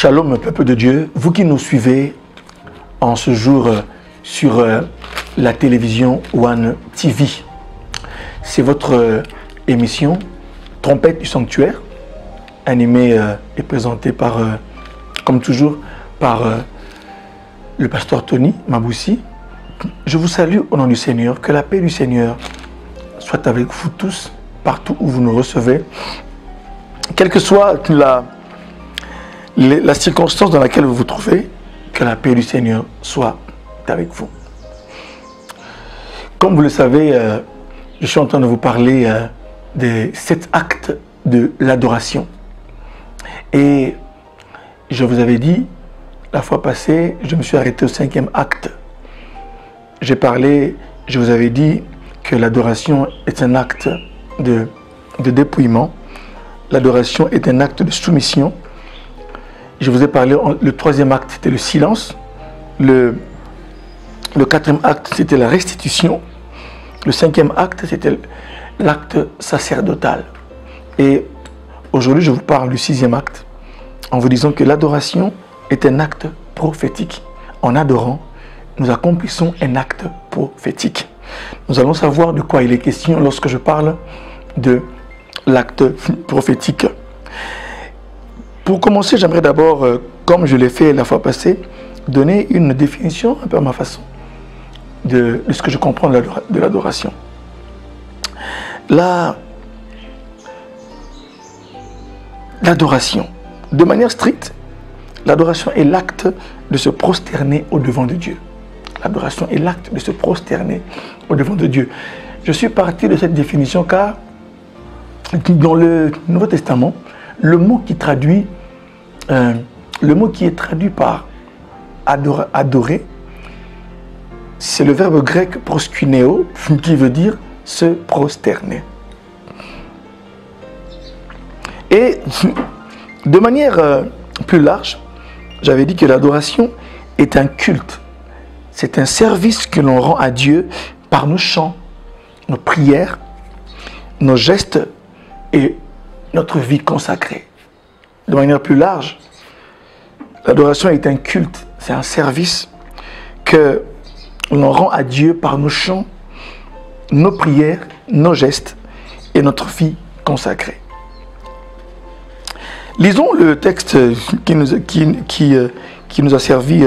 Shalom, peuple de Dieu, vous qui nous suivez en ce jour sur la télévision One TV. C'est votre émission Trompette du Sanctuaire, animée et présentée par, comme toujours, par le pasteur Tony Maboussi. Je vous salue au nom du Seigneur, que la paix du Seigneur soit avec vous tous, partout où vous nous recevez, quelle que soit la circonstance dans laquelle vous vous trouvez, que la paix du Seigneur soit avec vous. Comme vous le savez, je suis en train de vous parler des 7 actes de l'adoration. Et je vous avais dit, la fois passée, je me suis arrêté au 5e acte. J'ai parlé, je vous avais dit que l'adoration est un acte de dépouillement. L'adoration est un acte de soumission. Je vous ai parlé, le 3e acte, c'était le silence. Le 4e acte, c'était la restitution. Le 5e acte, c'était l'acte sacerdotal. Et aujourd'hui, je vous parle du 6e acte, en vous disant que l'adoration est un acte prophétique. En adorant, nous accomplissons un acte prophétique. Nous allons savoir de quoi il est question lorsque je parle de l'acte prophétique. Pour commencer, j'aimerais d'abord, comme je l'ai fait la fois passée, donner une définition un peu à ma façon de ce que je comprends de l'adoration. L'adoration, de manière stricte, l'adoration est l'acte de se prosterner au-devant de Dieu. L'adoration est l'acte de se prosterner au-devant de Dieu. Je suis parti de cette définition car dans le Nouveau Testament, le mot qui est traduit par adorer, c'est le verbe grec proskuneo qui veut dire se prosterner. Et de manière plus large, j'avais dit que l'adoration est un culte. C'est un service que l'on rend à Dieu par nos chants, nos prières, nos gestes et notre vie consacrée. De manière plus large, l'adoration est un culte, c'est un service que l'on rend à Dieu par nos chants, nos prières, nos gestes et notre vie consacrée. Lisons le texte qui nous a servi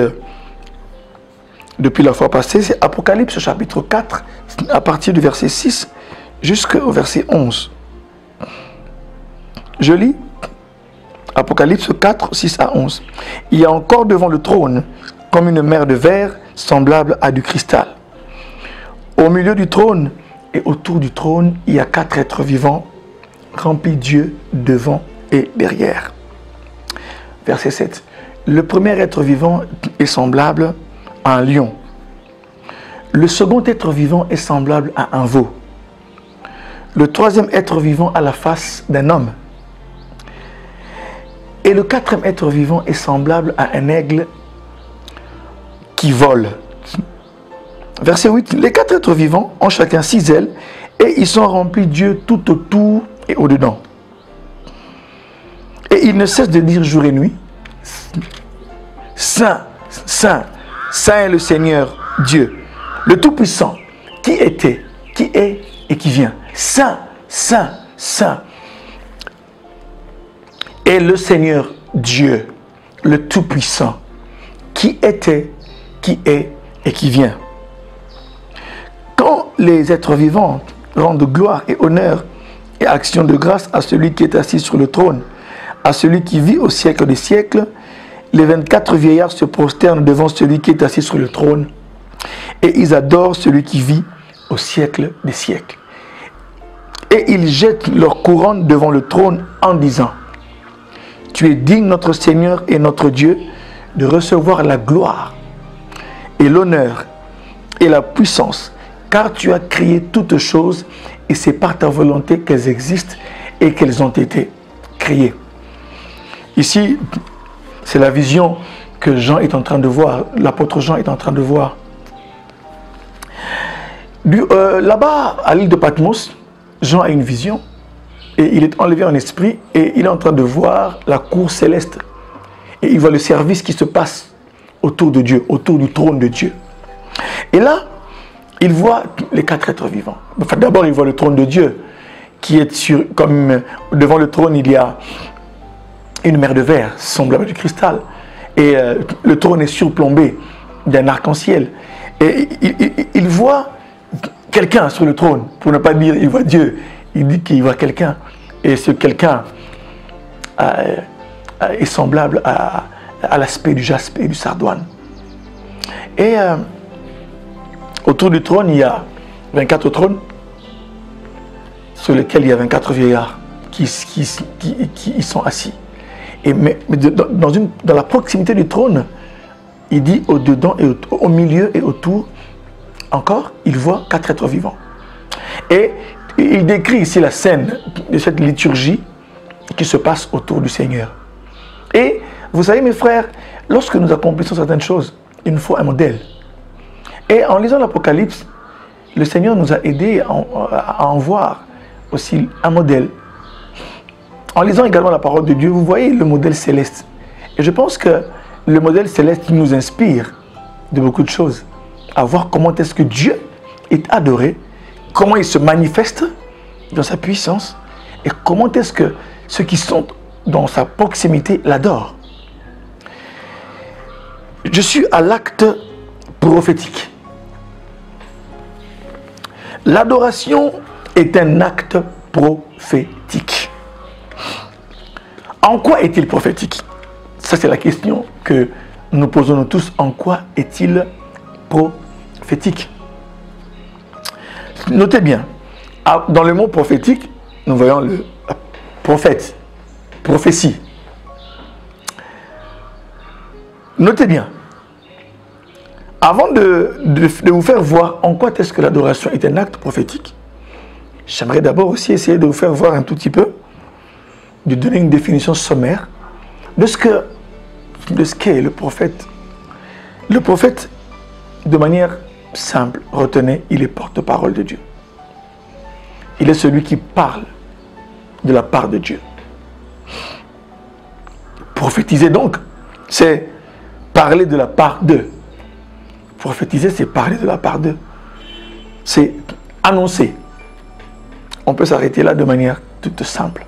depuis la fois passée, c'est Apocalypse chapitre 4, à partir du verset 6 jusqu'au verset 11. Je lis Apocalypse 4, 6 à 11. Il y a encore devant le trône, comme une mer de verre, semblable à du cristal. Au milieu du trône et autour du trône, il y a 4 êtres vivants, remplis Dieu devant et derrière. Verset 7. Le premier être vivant est semblable à un lion. Le second être vivant est semblable à un veau. Le troisième être vivant a la face d'un homme. Et le 4e être vivant est semblable à un aigle qui vole. Verset 8. Les 4 êtres vivants ont chacun 6 ailes et ils sont remplis de Dieu tout autour et au-dedans. Et ils ne cessent de dire jour et nuit, Saint, Saint, Saint est le Seigneur Dieu, le Tout-Puissant, qui était, qui est et qui vient. Saint, Saint, Saint est le Seigneur Dieu, le Tout-Puissant, qui était, qui est et qui vient. Quand les êtres vivants rendent gloire et honneur et action de grâce à celui qui est assis sur le trône, à celui qui vit au siècle des siècles, les 24 vieillards se prosternent devant celui qui est assis sur le trône et ils adorent celui qui vit au siècle des siècles. Et ils jettent leur couronne devant le trône en disant, tu es digne, notre Seigneur et notre Dieu, de recevoir la gloire et l'honneur et la puissance, car tu as créé toutes choses et c'est par ta volonté qu'elles existent et qu'elles ont été créées. Ici, c'est la vision que Jean est en train de voir, l'apôtre Jean est en train de voir. Là-bas, à l'île de Patmos, Jean a une vision et il est enlevé en esprit et il est en train de voir la cour céleste. Et il voit le service qui se passe autour de Dieu, autour du trône de Dieu. Et là, il voit les 4 êtres vivants. Enfin, d'abord, il voit le trône de Dieu, qui est sur, comme devant le trône, il y a une mer de verre, semblable à du cristal. Et le trône est surplombé d'un arc-en-ciel. Et il voit quelqu'un sur le trône, pour ne pas dire il voit Dieu, il dit qu'il voit quelqu'un. Et ce quelqu'un est semblable à l'aspect du jaspe et du sardoine. Et autour du trône, il y a 24 trônes sur lesquels il y a 24 vieillards qui y sont assis. Mais dans la proximité du trône, il dit au-dedans et au milieu et autour, encore, il voit 4 êtres vivants. Et il décrit ici la scène de cette liturgie qui se passe autour du Seigneur. Et vous savez, mes frères, lorsque nous accomplissons certaines choses, il nous faut un modèle. Et en lisant l'Apocalypse, le Seigneur nous a aidés à en voir aussi un modèle. En lisant également la parole de Dieu, vous voyez le modèle céleste. Et je pense que le modèle céleste nous inspire de beaucoup de choses. À voir comment est-ce que Dieu est adoré, comment il se manifeste dans sa puissance, et comment est-ce que ceux qui sont dans sa proximité l'adorent. Je suis à l'acte prophétique. L'adoration est un acte prophétique. En quoi est-il prophétique? Ça, c'est la question que nous posons nous tous. En quoi est-il prophétique? Notez bien, dans le mot prophétique, nous voyons le prophète, prophétie. Notez bien, avant de vous faire voir en quoi est-ce que l'adoration est un acte prophétique, j'aimerais d'abord aussi essayer de vous faire voir un tout petit peu, de donner une définition sommaire de ce qu'est le prophète. Le prophète, de manière simple, retenez, il est porte-parole de Dieu. Il est celui qui parle de la part de Dieu. Prophétiser donc, c'est parler de la part d'eux. Prophétiser, c'est parler de la part d'eux. C'est annoncer. On peut s'arrêter là de manière toute simple.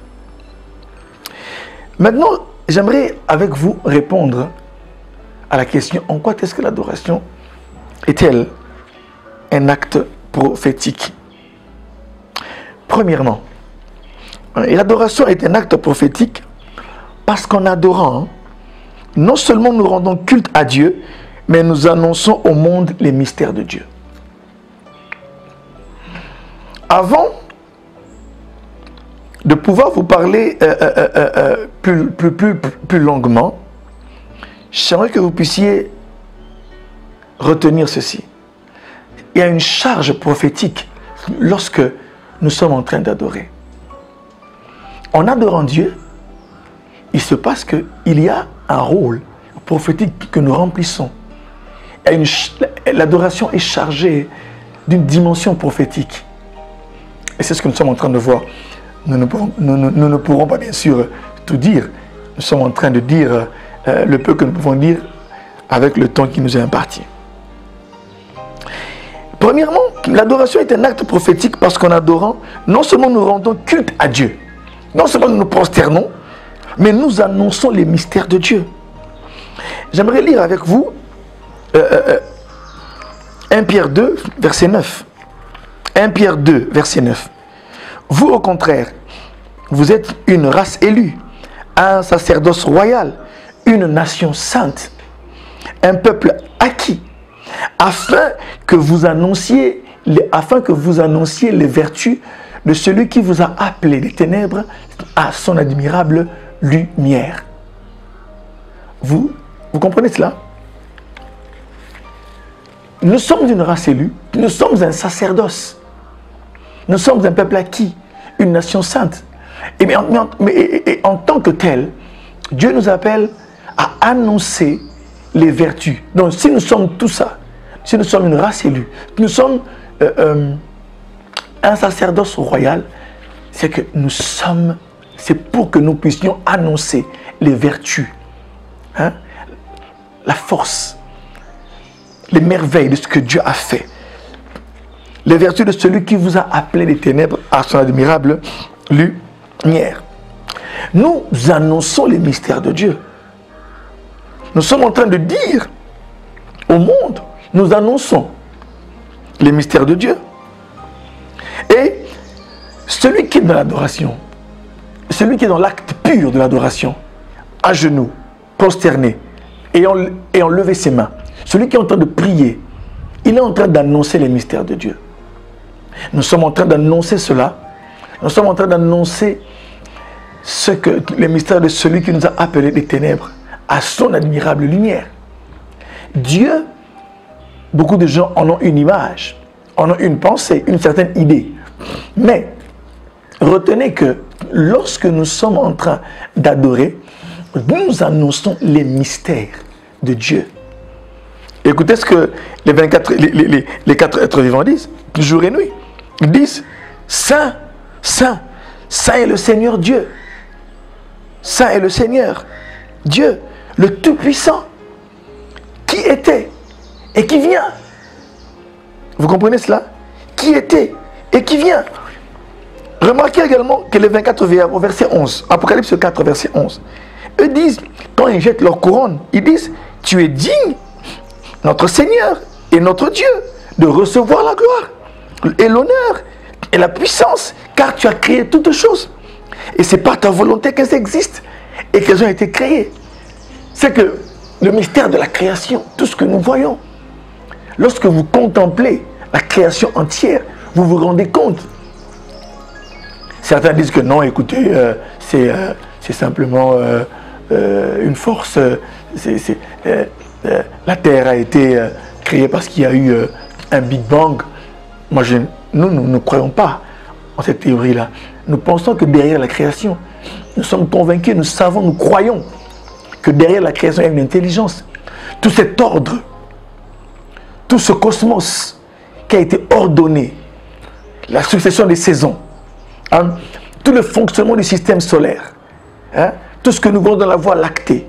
Maintenant, j'aimerais avec vous répondre à la question en quoi est-ce que l'adoration est-elle un acte prophétique? Premièrement, l'adoration est un acte prophétique parce qu'en adorant, non seulement nous rendons culte à Dieu, mais nous annonçons au monde les mystères de Dieu. Avant de pouvoir vous parler plus longuement, j'aimerais que vous puissiez retenir ceci. Il y a une charge prophétique lorsque nous sommes en train d'adorer. En adorant Dieu, il se passe qu'il y a un rôle prophétique que nous remplissons. L'adoration est chargée d'une dimension prophétique. Et c'est ce que nous sommes en train de voir. Nous ne pourrons pas bien sûr tout dire. Nous sommes en train de dire le peu que nous pouvons dire avec le temps qui nous est imparti. Premièrement, l'adoration est un acte prophétique parce qu'en adorant, non seulement nous rendons culte à Dieu, non seulement nous nous prosternons, mais nous annonçons les mystères de Dieu. J'aimerais lire avec vous 1 Pierre 2, verset 9. 1 Pierre 2, verset 9. Vous, au contraire, vous êtes une race élue, un sacerdoce royal, une nation sainte, un peuple acquis, afin que vous annonciez les vertus de celui qui vous a appelé des ténèbres à son admirable lumière. Vous comprenez cela? Nous sommes une race élue, nous sommes un sacerdoce, nous sommes un peuple acquis, une nation sainte. Et en tant que tel, Dieu nous appelle à annoncer les vertus. Donc si nous sommes tout ça, si nous sommes une race élue, nous sommes un sacerdoce royal, c'est pour que nous puissions annoncer les vertus hein, la force, les merveilles de ce que Dieu a fait, les vertus de celui qui vous a appelé des ténèbres à son admirable lumière. Nous annonçons les mystères de Dieu. Nous sommes en train de dire au monde, nous annonçons les mystères de Dieu. Et celui qui est dans l'adoration, celui qui est dans l'acte pur de l'adoration, à genoux, prosterné, ayant levé ses mains, celui qui est en train de prier, il est en train d'annoncer les mystères de Dieu. Nous sommes en train d'annoncer cela. Nous sommes en train d'annoncer les mystères de celui qui nous a appelés des ténèbres à son admirable lumière. Dieu, beaucoup de gens en ont une image, en ont une pensée, une certaine idée. Mais retenez que lorsque nous sommes en train d'adorer, nous annonçons les mystères de Dieu. Écoutez ce que les 4 êtres vivants disent, jour et nuit. Ils disent, Saint, Saint, Saint est le Seigneur Dieu. Saint est le Seigneur Dieu, le Tout-Puissant, qui était et qui vient. Vous comprenez cela? Qui était et qui vient. Remarquez également que les 24 vieillards, au verset 11, Apocalypse 4, verset 11, eux disent, quand ils jettent leur couronne, ils disent, tu es digne, notre Seigneur et notre Dieu, de recevoir la gloire et l'honneur et la puissance, car tu as créé toutes choses. Et c'est par ta volonté qu'elles existent et qu'elles ont été créées. C'est que le mystère de la création, tout ce que nous voyons, lorsque vous contemplez la création entière, vous vous rendez compte. Certains disent que non, écoutez, c'est simplement une force. La Terre a été créée parce qu'il y a eu un Big Bang. Moi, nous ne croyons pas en cette théorie-là. Nous pensons que derrière la création, nous sommes convaincus, nous savons, nous croyons que derrière la création, il y a une intelligence. Tout cet ordre, tout ce cosmos qui a été ordonné, la succession des saisons, hein, tout le fonctionnement du système solaire, hein, tout ce que nous voyons dans la Voie lactée,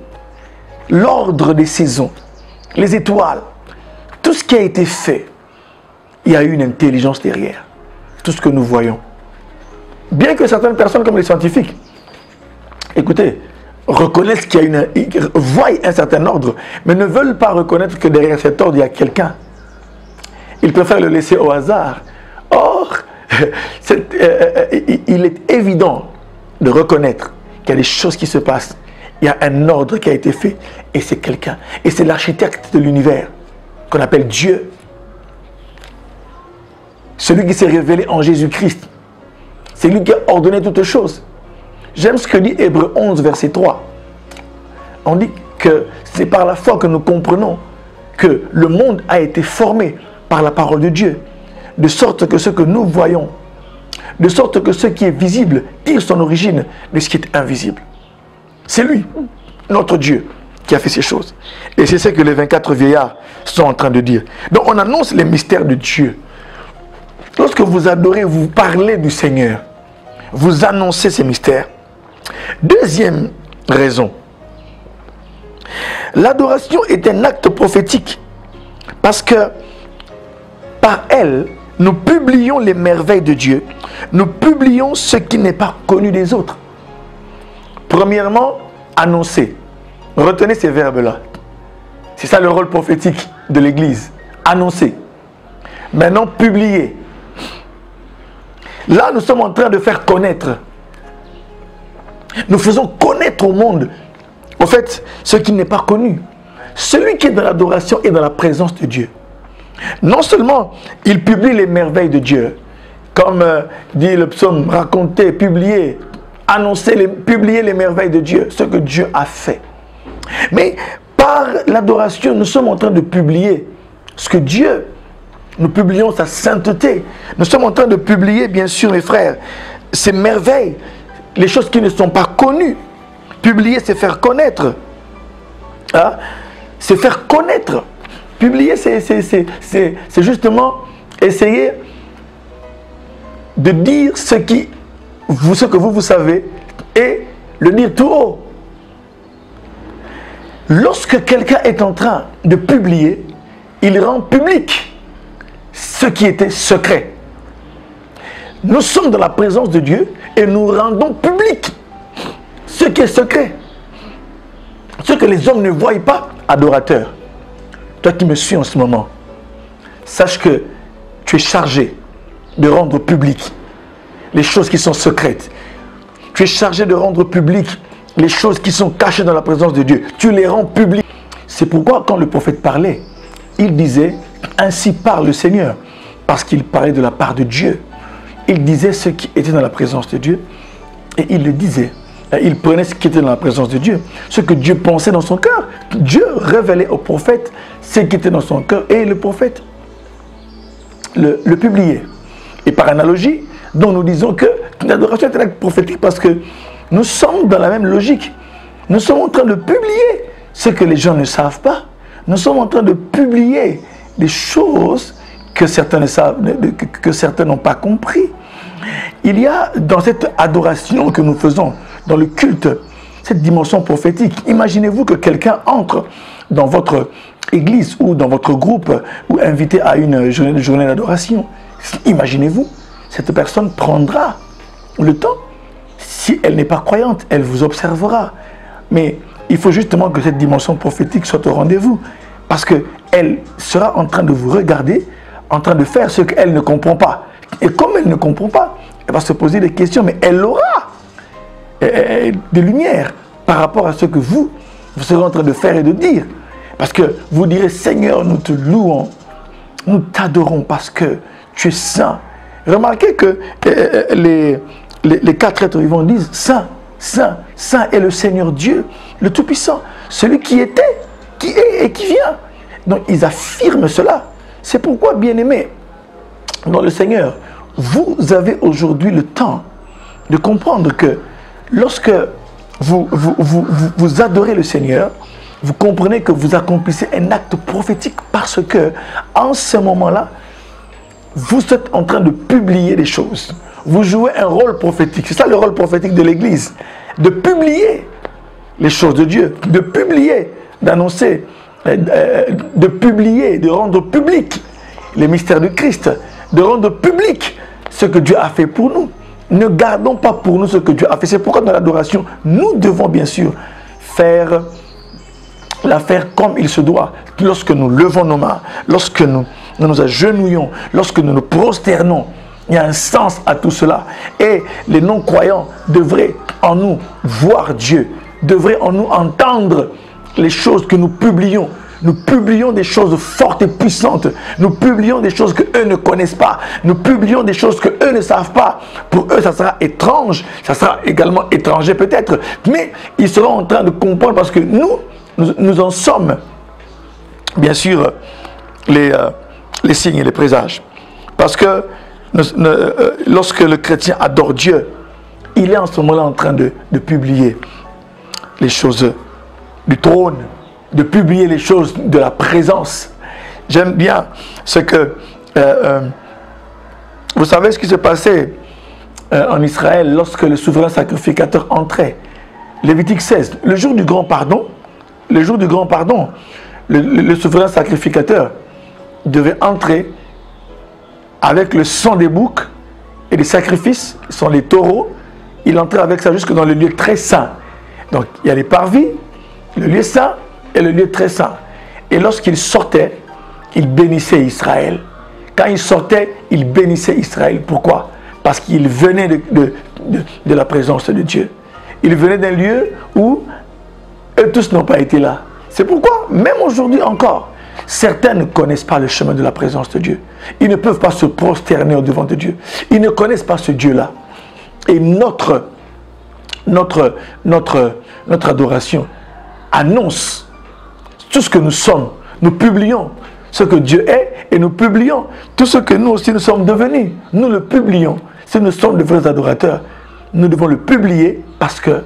l'ordre des saisons, les étoiles, tout ce qui a été fait, il y a eu une intelligence derrière. Tout ce que nous voyons. Bien que certaines personnes, comme les scientifiques, écoutez, reconnaissent qu'il y a voient un certain ordre, mais ne veulent pas reconnaître que derrière cet ordre, il y a quelqu'un. Ils préfèrent le laisser au hasard. Or, il est évident de reconnaître qu'il y a des choses qui se passent. Il y a un ordre qui a été fait, et c'est quelqu'un. Et c'est l'architecte de l'univers, qu'on appelle Dieu. Celui qui s'est révélé en Jésus-Christ. C'est lui qui a ordonné toutes choses. J'aime ce que dit Hébreux 11, verset 3. On dit que c'est par la foi que nous comprenons que le monde a été formé par la parole de Dieu. De sorte que ce que nous voyons, de sorte que ce qui est visible tire son origine de ce qui est invisible. C'est lui, notre Dieu, qui a fait ces choses. Et c'est ce que les 24 vieillards sont en train de dire. Donc on annonce les mystères de Dieu. Lorsque vous adorez, vous parlez du Seigneur. Vous annoncez ces mystères. Deuxième raison. L'adoration est un acte prophétique. Parce que par elle, nous publions les merveilles de Dieu. Nous publions ce qui n'est pas connu des autres. Premièrement, annoncer. Retenez ces verbes-là. C'est ça le rôle prophétique de l'Église. Annoncer. Maintenant, publier. Là, nous sommes en train de faire connaître. Nous faisons connaître au monde, au fait, ce qui n'est pas connu. Celui qui est dans l'adoration est dans la présence de Dieu. Non seulement il publie les merveilles de Dieu, comme dit le psaume, raconter, publier, annoncer, publier les merveilles de Dieu, ce que Dieu a fait. Mais par l'adoration, nous sommes en train de publier ce que Dieu, nous publions sa sainteté. Nous sommes en train de publier, bien sûr, mes frères, ces merveilles, les choses qui ne sont pas connues. Publier, c'est faire connaître. Hein? C'est faire connaître. Publier, c'est justement essayer de dire ce que vous savez et le dire tout haut. Lorsque quelqu'un est en train de publier, il rend public ce qui était secret. Nous sommes dans la présence de Dieu et nous rendons public ce qui est secret. Ce que les hommes ne voient pas, adorateur. Toi qui me suis en ce moment, sache que tu es chargé de rendre public les choses qui sont secrètes. Tu es chargé de rendre public les choses qui sont cachées dans la présence de Dieu. Tu les rends publiques. C'est pourquoi quand le prophète parlait, il disait « Ainsi parle le Seigneur » parce qu'il parlait de la part de Dieu. Il disait ce qui était dans la présence de Dieu et il le disait. Il prenait ce qui était dans la présence de Dieu, ce que Dieu pensait dans son cœur. Dieu révélait au prophète ce qui était dans son cœur et le prophète le publiait. Et par analogie, donc nous disons que l'adoration est un acte prophétique parce que nous sommes dans la même logique. Nous sommes en train de publier ce que les gens ne savent pas. Nous sommes en train de publier des choses que certains ne savent, que certains n'ont pas compris. Il y a dans cette adoration que nous faisons, dans le culte, cette dimension prophétique. Imaginez-vous que quelqu'un entre dans votre église ou dans votre groupe ou invité à une journée d'adoration. Imaginez-vous, cette personne prendra le temps. Si elle n'est pas croyante, elle vous observera. Mais il faut justement que cette dimension prophétique soit au rendez-vous. Parce qu'elle sera en train de vous regarder, en train de faire ce qu'elle ne comprend pas. Et comme elle ne comprend pas, elle va se poser des questions, mais elle aura des lumières par rapport à ce que vous serez en train de faire et de dire. Parce que vous direz, Seigneur, nous te louons, nous t'adorons parce que tu es saint. Remarquez que les quatre êtres vivants disent, Saint, Saint, Saint est le Seigneur Dieu, le Tout-Puissant, celui qui était, qui est et qui vient. Donc ils affirment cela. C'est pourquoi, bien-aimés, dans le Seigneur, vous avez aujourd'hui le temps de comprendre que lorsque vous adorez le Seigneur, vous comprenez que vous accomplissez un acte prophétique parce que, en ce moment-là, vous êtes en train de publier des choses. Vous jouez un rôle prophétique. C'est ça le rôle prophétique de l'Église. De publier les choses de Dieu. De publier, d'annoncer, de publier, de rendre public les mystères du Christ. De rendre public ce que Dieu a fait pour nous. Ne gardons pas pour nous ce que Dieu a fait. C'est pourquoi dans l'adoration, nous devons bien sûr la faire comme il se doit. Lorsque nous levons nos mains, lorsque nous nous agenouillons, lorsque nous nous prosternons, il y a un sens à tout cela. Et les non-croyants devraient en nous voir Dieu, devraient en nous entendre les choses que nous publions. Nous publions des choses fortes et puissantes. Nous publions des choses qu'eux ne connaissent pas. Nous publions des choses qu'eux ne savent pas. Pour eux, ça sera étrange. Ça sera également étranger peut-être. Mais ils seront en train de comprendre parce que nous en sommes, bien sûr, les signes et les présages. Parce que lorsque le chrétien adore Dieu, il est en ce moment-là en train de publier les choses du trône, de publier les choses de la présence. J'aime bien ce que... vous savez ce qui se passait en Israël lorsque le souverain sacrificateur entrait. Lévitique 16, le jour du grand pardon, le souverain sacrificateur devait entrer avec le sang des boucs et des sacrifices, ce sont les taureaux. Il entrait avec ça jusque dans le lieu très saint. Donc il y a les parvis, le lieu saint et le lieu très saint. Et lorsqu'il sortait, il bénissait Israël. Quand il sortait, il bénissait Israël. Pourquoi? Parce qu'il venait de la présence de Dieu. Il venait d'un lieu où eux tous n'ont pas été là. C'est pourquoi, même aujourd'hui encore, certains ne connaissent pas le chemin de la présence de Dieu. Ils ne peuvent pas se prosterner au-devant de Dieu. Ils ne connaissent pas ce Dieu-là. Et notre adoration annonce tout ce que nous sommes. Nous publions ce que Dieu est et nous publions tout ce que nous aussi nous sommes devenus. Nous le publions. Si nous sommes de vrais adorateurs, nous devons le publier parce que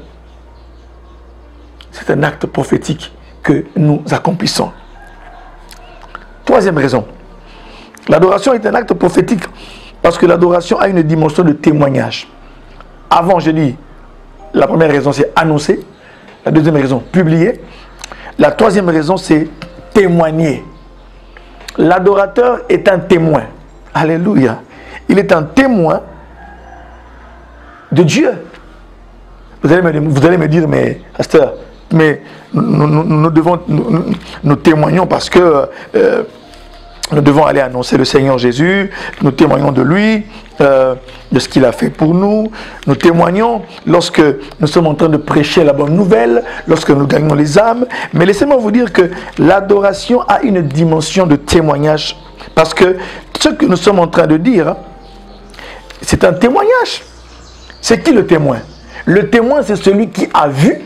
c'est un acte prophétique que nous accomplissons. Troisième raison. L'adoration est un acte prophétique parce que l'adoration a une dimension de témoignage. Avant, j'ai dit, la première raison, c'est annoncer. La deuxième raison, publier. La troisième raison, c'est témoigner. L'adorateur est un témoin. Alléluia. Il est un témoin de Dieu. Vous allez me dire, mais pasteur, mais nous devons, nous témoignons parce que nous devons aller annoncer le Seigneur Jésus, nous témoignons de lui, de ce qu'il a fait pour nous, nous témoignons lorsque nous sommes en train de prêcher la bonne nouvelle, lorsque nous gagnons les âmes, mais laissez-moi vous dire que l'adoration a une dimension de témoignage, parce que ce que nous sommes en train de dire, c'est un témoignage. C'est qui le témoin? Le témoin, c'est celui qui a vu,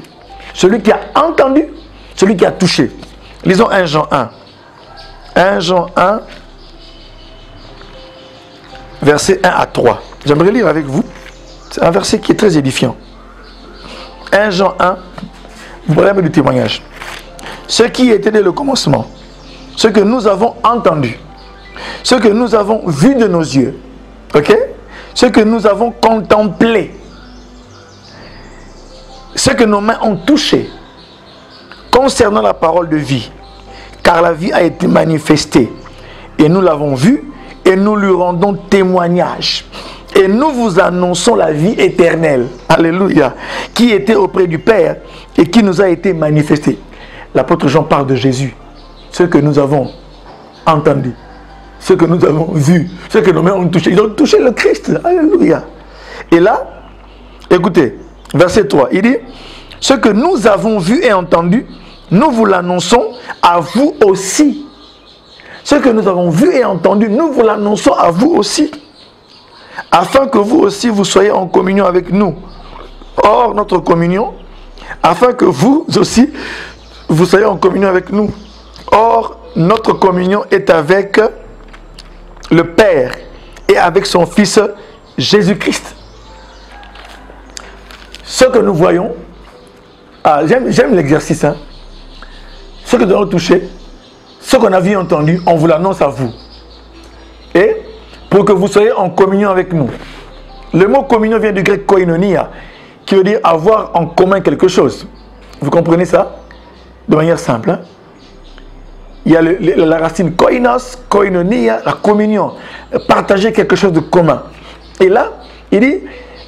celui qui a entendu, celui qui a touché. Lisons 1 Jean 1. 1 Jean 1, versets 1 à 3. J'aimerais lire avec vous. C'est un verset qui est très édifiant. 1 Jean 1, vous parlez du témoignage. Ce qui était dès le commencement, ce que nous avons entendu, ce que nous avons vu de nos yeux, ok? Ce que nous avons contemplé, ce que nos mains ont touché, concernant la parole de vie. Car la vie a été manifestée, et nous l'avons vue, et nous lui rendons témoignage. Et nous vous annonçons la vie éternelle, alléluia, qui était auprès du Père, et qui nous a été manifestée. L'apôtre Jean parle de Jésus, ce que nous avons entendu, ce que nous avons vu, ce que nos mains ont touché. Ils ont touché le Christ, alléluia. Et là, écoutez, verset 3, il dit, ce que nous avons vu et entendu, nous vous l'annonçons à vous aussi. Ce que nous avons vu et entendu, nous vous l'annonçons à vous aussi. Afin que vous aussi, vous soyez en communion avec nous. Or, notre communion, afin que vous aussi, vous soyez en communion avec nous. Or, notre communion est avec le Père et avec son Fils Jésus-Christ. Ce que nous voyons, j'aime l'exercice, hein. Ce que nous avons touché, ce qu'on a vu et entendu, on vous l'annonce à vous. Et pour que vous soyez en communion avec nous. Le mot communion vient du grec koinonia, qui veut dire avoir en commun quelque chose. Vous comprenez ça? De manière simple. Hein? Il y a la racine koinos, koinonia, la communion. Partager quelque chose de commun. Et là, il dit,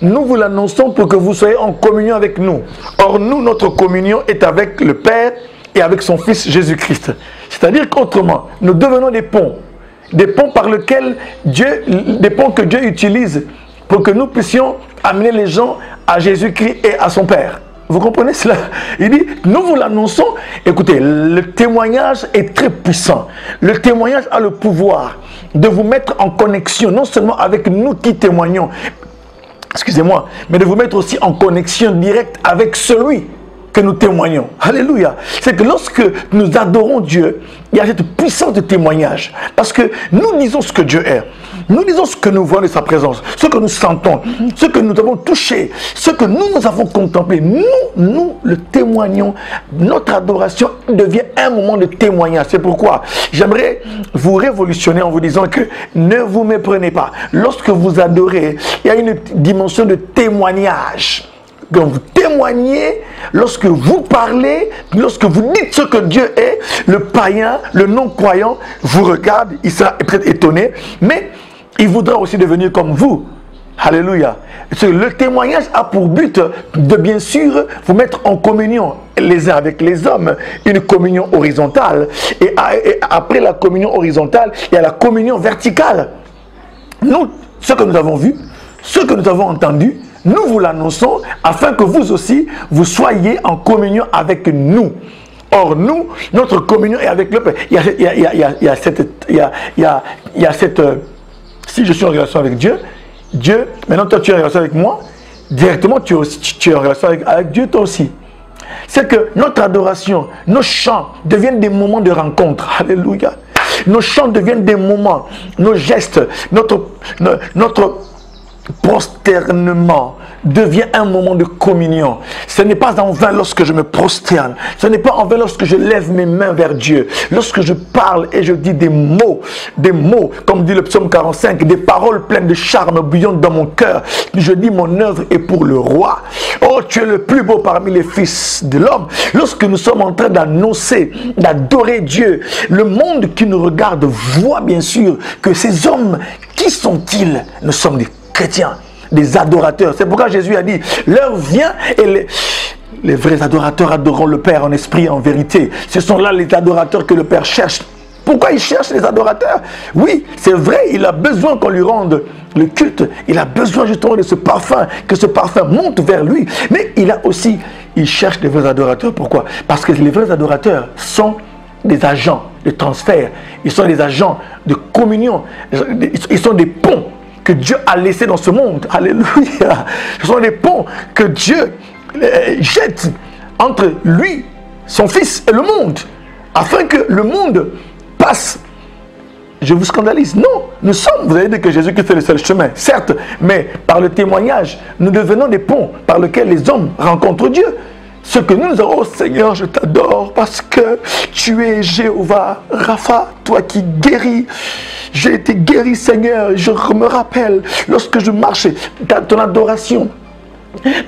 nous vous l'annonçons pour que vous soyez en communion avec nous. Or, nous, notre communion est avec le Père et avec son Fils Jésus-Christ. C'est-à-dire qu'autrement, nous devenons des ponts par lesquels des ponts que Dieu utilise pour que nous puissions amener les gens à Jésus-Christ et à son Père. Vous comprenez cela? Il dit, nous vous l'annonçons. Écoutez, le témoignage est très puissant. Le témoignage a le pouvoir de vous mettre en connexion, non seulement avec nous qui témoignons, excusez-moi, mais de vous mettre aussi en connexion directe avec celui que nous témoignons. Alléluia. C'est que lorsque nous adorons Dieu, il y a cette puissance de témoignage. Parce que nous disons ce que Dieu est. Nous disons ce que nous voyons de sa présence, ce que nous sentons, ce que nous avons touché, ce que nous avons contemplé. Nous le témoignons. Notre adoration devient un moment de témoignage. C'est pourquoi j'aimerais vous révolutionner en vous disant que ne vous méprenez pas. Lorsque vous adorez, il y a une dimension de témoignage. Donc vous témoignez, lorsque vous parlez, lorsque vous dites ce que Dieu est, le païen, le non-croyant vous regarde, il sera peut-être étonné, mais il voudra aussi devenir comme vous. Alléluia. Le témoignage a pour but de bien sûr vous mettre en communion les uns avec les hommes, une communion horizontale. Et après la communion horizontale, il y a la communion verticale. Nous, ce que nous avons vu, ce que nous avons entendu, nous vous l'annonçons afin que vous aussi, vous soyez en communion avec nous. Or, nous, notre communion est avec le Père. Il y a cette... Si je suis en relation avec Dieu, maintenant toi tu es en relation avec moi, directement tu es en relation avec Dieu toi aussi. C'est que notre adoration, nos chants deviennent des moments de rencontre. Alléluia. Nos chants deviennent des moments, nos gestes, prosternement devient un moment de communion. Ce n'est pas en vain lorsque je me prosterne. Ce n'est pas en vain lorsque je lève mes mains vers Dieu. Lorsque je parle et je dis des mots, comme dit le psaume 45, des paroles pleines de charme bouillonnent dans mon cœur. Je dis mon œuvre est pour le roi. Oh, tu es le plus beau parmi les fils de l'homme. Lorsque nous sommes en train d'annoncer, d'adorer Dieu, le monde qui nous regarde voit bien sûr que ces hommes, qui sont-ils? Nous sommes des chrétiens, des adorateurs. C'est pourquoi Jésus a dit, l'heure vient et les vrais adorateurs adoreront le Père en esprit et en vérité. Ce sont là les adorateurs que le Père cherche. Pourquoi il cherche les adorateurs? Oui, c'est vrai, il a besoin qu'on lui rende le culte. Il a besoin justement de ce parfum, que ce parfum monte vers lui. Mais il cherche des vrais adorateurs. Pourquoi? Parce que les vrais adorateurs sont des agents de transfert. Ils sont des agents de communion. Ils sont des ponts que Dieu a laissés dans ce monde. Alléluia. Ce sont des ponts que Dieu jette entre lui, son Fils et le monde, afin que le monde passe. Je vous scandalise? Non, vous avez dit que Jésus-Christ est le seul chemin, certes, mais par le témoignage, nous devenons des ponts par lesquels les hommes rencontrent Dieu. Ce que nous avons, oh Seigneur, je t'adore parce que tu es Jéhovah Rapha, toi qui guéris. J'ai été guéri, Seigneur. Je me rappelle lorsque je marchais dans ton adoration.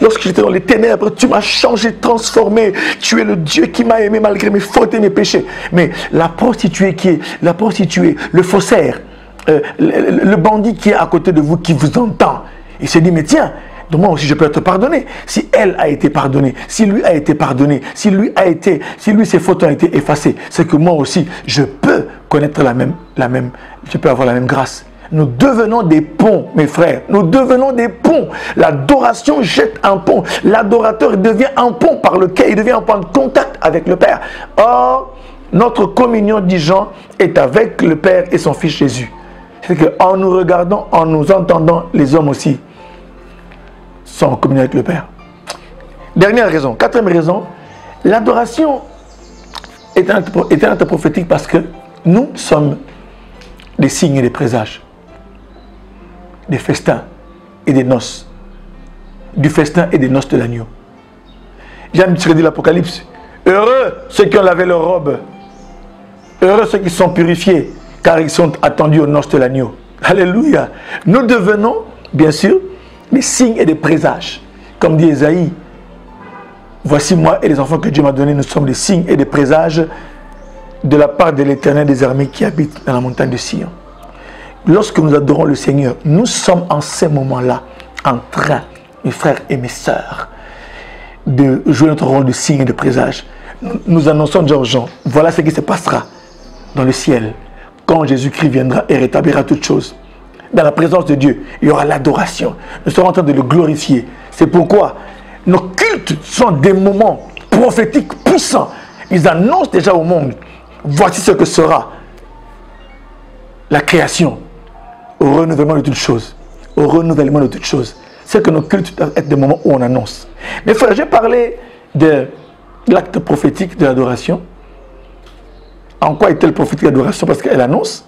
Lorsque j'étais dans les ténèbres, tu m'as changé, transformé. Tu es le Dieu qui m'a aimé malgré mes fautes et mes péchés. Mais la prostituée le faussaire, le bandit qui est à côté de vous, qui vous entend, il se dit, mais tiens, donc moi aussi je peux être pardonné. Si elle a été pardonnée, si lui a été pardonné, si lui ses fautes ont été effacées, c'est que moi aussi je peux connaître je peux avoir la même grâce. Nous devenons des ponts, mes frères. Nous devenons des ponts. L'adoration jette un pont. L'adorateur devient un pont par lequel il devient un point de contact avec le Père. Or, notre communion, dit Jean, est avec le Père et son Fils Jésus. C'est qu'en nous regardant, en nous entendant, les hommes aussi sont en communion avec le Père. Dernière raison. Quatrième raison, l'adoration est un acte prophétique parce que nous sommes des signes et des présages. Des festins et des noces. Du festin et des noces de l'agneau. Jean dit l'Apocalypse. Heureux ceux qui ont lavé leur robe. Heureux ceux qui sont purifiés, car ils sont attendus aux noces de l'agneau. Alléluia. Nous devenons, bien sûr, des signes et des présages. Comme dit Ésaïe, voici moi et les enfants que Dieu m'a donnés, nous sommes des signes et des présages de la part de l'Éternel des armées qui habite dans la montagne de Sion. Lorsque nous adorons le Seigneur, nous sommes en ces moments-là en train, mes frères et mes sœurs, de jouer notre rôle de signe et de présage. Nous annonçons déjà aux gens, voilà ce qui se passera dans le ciel quand Jésus-Christ viendra et rétablira toutes choses. Dans la présence de Dieu, il y aura l'adoration. Nous serons en train de le glorifier. C'est pourquoi nos cultes sont des moments prophétiques puissants. Ils annoncent déjà au monde, voici ce que sera la création. Au renouvellement de toutes choses. Au renouvellement de toutes choses. C'est que nos cultes doivent être des moments où on annonce. Mais frère, j'ai parlé de l'acte prophétique de l'adoration. En quoi est-elle prophétique l'adoration? Parce qu'elle annonce.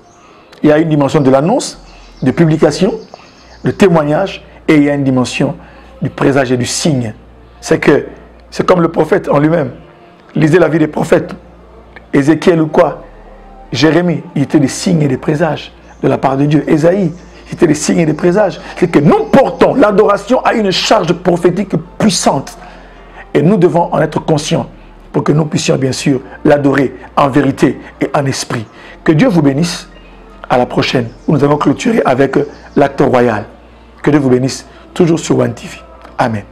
Il y a une dimension de l'annonce, de publication, de témoignage, et il y a une dimension du présage et du signe. C'est que c'est comme le prophète en lui-même. Lisez la vie des prophètes. Ézéchiel ou quoi? Jérémie, il était des signes et des présages de la part de Dieu. Ésaïe, c'était des signes et des présages. C'est que nous portons, l'adoration a une charge prophétique puissante. Et nous devons en être conscients pour que nous puissions bien sûr l'adorer en vérité et en esprit. Que Dieu vous bénisse. À la prochaine, où nous allons clôturer avec l'acte royal. Que Dieu vous bénisse, toujours sur One TV. Amen.